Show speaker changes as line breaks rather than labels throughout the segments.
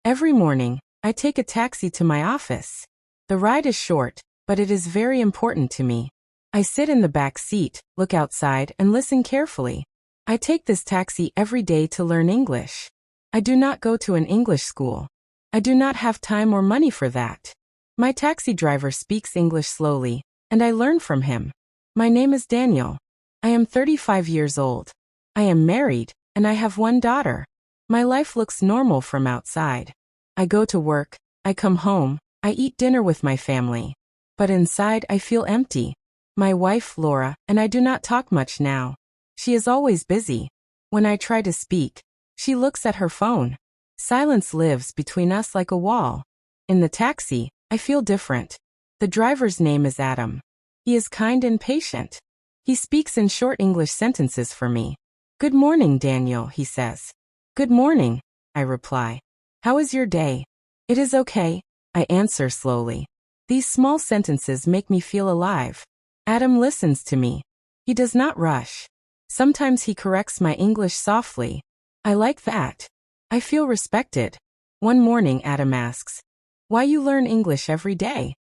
Every morning, I take a taxi to my office. The ride is short, but it is very important to me. I sit in the back seat, look outside, and listen carefully. I take this taxi every day to learn English. I do not go to an English school. I do not have time or money for that. My taxi driver speaks English slowly, and I learn from him. My name is Daniel. I am 35 years old. I am married, and I have one daughter. My life looks normal from outside. I go to work, I come home, I eat dinner with my family. But inside I feel empty. My wife, Laura, and I do not talk much now. She is always busy. When I try to speak, she looks at her phone. Silence lives between us like a wall. In the taxi, I feel different. The driver's name is Adam. He is kind and patient. He speaks in short English sentences for me. "Good morning, Daniel," he says. "Good morning," I reply. "How is your day?" "It is okay," I answer slowly. These small sentences make me feel alive. Adam listens to me. He does not rush. Sometimes he corrects my English softly. I like that. I feel respected. One morning Adam asks, "Why you learn English every day?"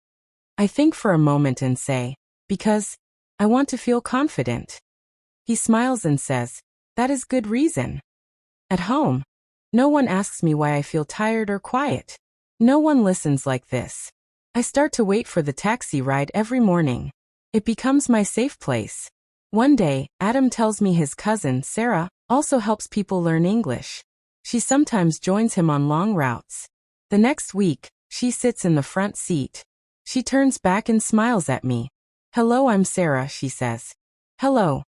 I think for a moment and say, "Because I want to feel confident." He smiles and says, "That is good reason." At home, no one asks me why I feel tired or quiet. No one listens like this. I start to wait for the taxi ride every morning. It becomes my safe place. One day, Adam tells me his cousin, Sarah, also helps people learn English. She sometimes joins him on long routes. The next week, she sits in the front seat. She turns back and smiles at me. "Hello, I'm Sarah," she says. "Hello,"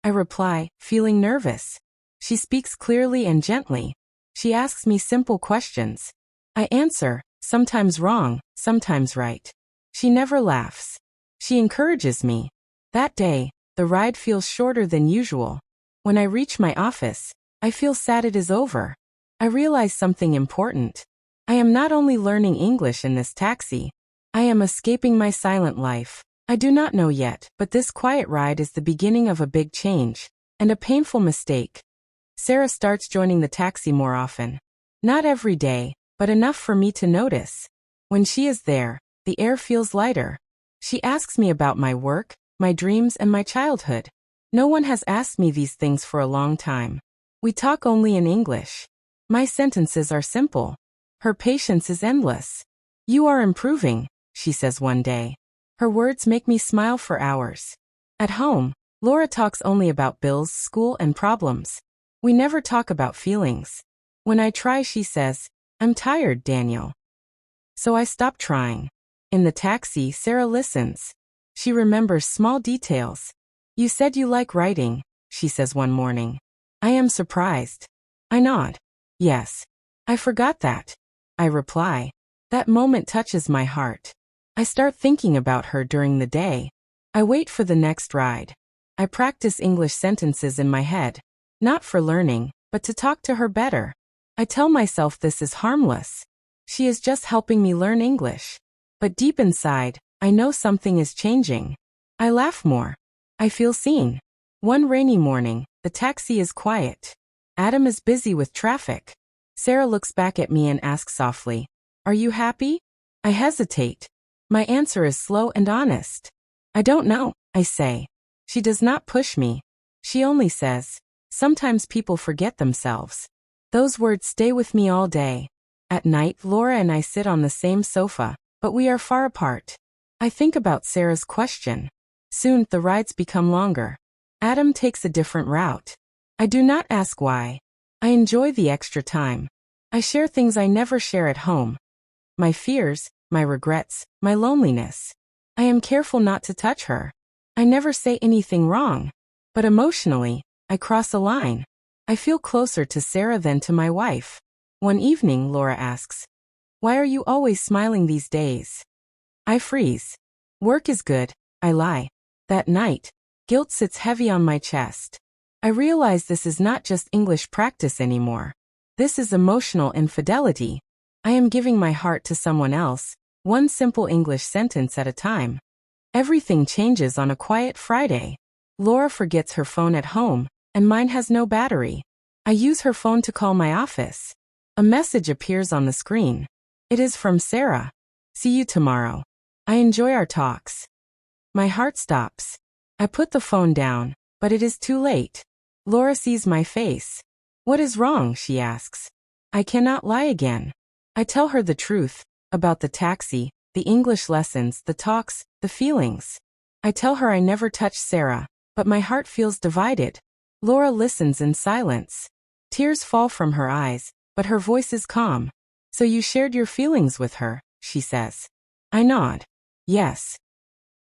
I reply, feeling nervous. She speaks clearly and gently. She asks me simple questions. I answer, sometimes wrong, sometimes right. She never laughs. She encourages me. That day, the ride feels shorter than usual. When I reach my office, I feel sad it is over. I realize something important. I am not only learning English in this taxi. I am escaping my silent life. I do not know yet, but this quiet ride is the beginning of a big change, and a painful mistake. Sarah starts joining the taxi more often. Not every day, but enough for me to notice. When she is there, the air feels lighter. She asks me about my work, my dreams, and my childhood. No one has asked me these things for a long time. We talk only in English. My sentences are simple. Her patience is endless. "You are improving," she says one day. Her words make me smile for hours. At home, Laura talks only about bills, school, and problems. We never talk about feelings. When I try, she says, "I'm tired, Daniel." So I stop trying. In the taxi, Sarah listens. She remembers small details. "You said you like writing," she says one morning. I am surprised. I nod. "Yes. I forgot that," I reply. That moment touches my heart. I start thinking about her during the day. I wait for the next ride. I practice English sentences in my head. Not for learning, but to talk to her better. I tell myself this is harmless. She is just helping me learn English. But deep inside, I know something is changing. I laugh more. I feel seen. One rainy morning, the taxi is quiet. Adam is busy with traffic. Sarah looks back at me and asks softly, "Are you happy?" I hesitate. My answer is slow and honest. "I don't know," I say. She does not push me. She only says, "Sometimes people forget themselves." Those words stay with me all day. At night, Laura and I sit on the same sofa, but we are far apart. I think about Sarah's question. Soon, the rides become longer. Adam takes a different route. I do not ask why. I enjoy the extra time. I share things I never share at home. My fears, my regrets, my loneliness. I am careful not to touch her. I never say anything wrong. But emotionally, I cross a line. I feel closer to Sarah than to my wife. One evening, Laura asks, "Why are you always smiling these days?" I freeze. "Work is good," I lie. That night, guilt sits heavy on my chest. I realize this is not just English practice anymore. This is emotional infidelity. I am giving my heart to someone else, one simple English sentence at a time. Everything changes on a quiet Friday. Laura forgets her phone at home, and mine has no battery. I use her phone to call my office. A message appears on the screen. It is from Sarah. See you tomorrow. I enjoy our talks. My heart stops. I put the phone down, but it is too late. Laura sees my face. What is wrong, she asks. I cannot lie again. I tell her the truth, about the taxi, the English lessons, the talks, the feelings. I tell her I never touched Sarah, but my heart feels divided. Laura listens in silence. Tears fall from her eyes, but her voice is calm. So you shared your feelings with her, she says. I nod. Yes.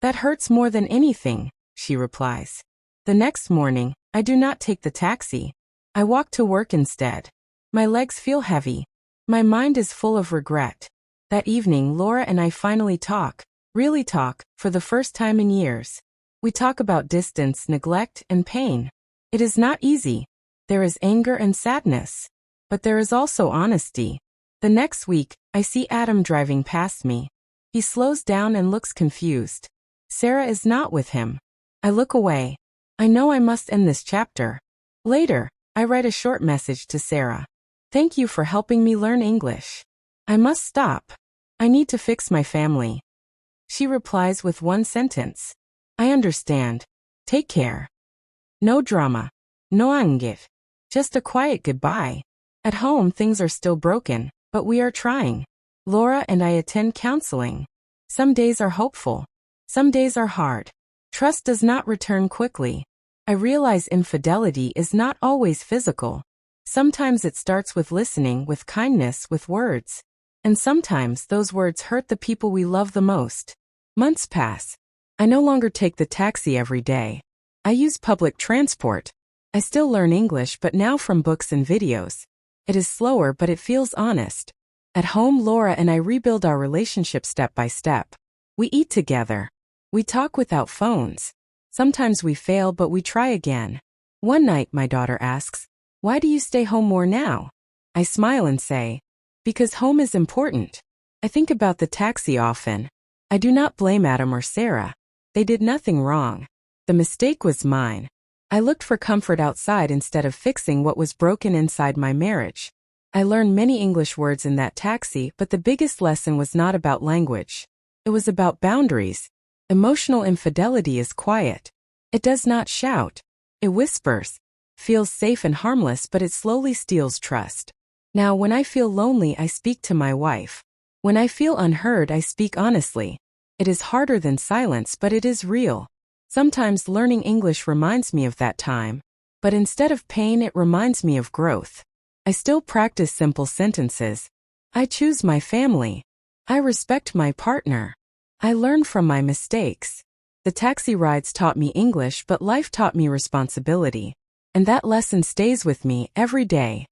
That hurts more than anything, she replies. The next morning, I do not take the taxi. I walk to work instead. My legs feel heavy. My mind is full of regret. That evening, Laura and I finally talk, really talk, for the first time in years. We talk about distance, neglect, and pain. It is not easy. There is anger and sadness. But there is also honesty. The next week, I see Adam driving past me. He slows down and looks confused. Sarah is not with him. I look away. I know I must end this chapter. Later, I write a short message to Sarah. Thank you for helping me learn English. I must stop. I need to fix my family. She replies with one sentence. I understand. Take care. No drama. No angit. Just a quiet goodbye. At home things are still broken, but we are trying. Laura and I attend counseling. Some days are hopeful. Some days are hard. Trust does not return quickly. I realize infidelity is not always physical. Sometimes it starts with listening, with kindness, with words. And sometimes those words hurt the people we love the most. Months pass. I no longer take the taxi every day. I use public transport. I still learn English, but now from books and videos. It is slower, but it feels honest. At home, Laura and I rebuild our relationship step by step. We eat together. We talk without phones. Sometimes we fail, but we try again. One night, my daughter asks, "Why do you stay home more now?" I smile and say, "Because home is important." I think about the taxi often. I do not blame Adam or Sarah. They did nothing wrong. The mistake was mine. I looked for comfort outside instead of fixing what was broken inside my marriage. I learned many English words in that taxi, but the biggest lesson was not about language. It was about boundaries. Emotional infidelity is quiet. It does not shout. It whispers. Feels safe and harmless, but it slowly steals trust. Now, when I feel lonely, I speak to my wife. When I feel unheard, I speak honestly. It is harder than silence, but it is real. Sometimes learning English reminds me of that time. But instead of pain, it reminds me of growth. I still practice simple sentences. I choose my family. I respect my partner. I learn from my mistakes. The taxi rides taught me English, but life taught me responsibility. And that lesson stays with me every day.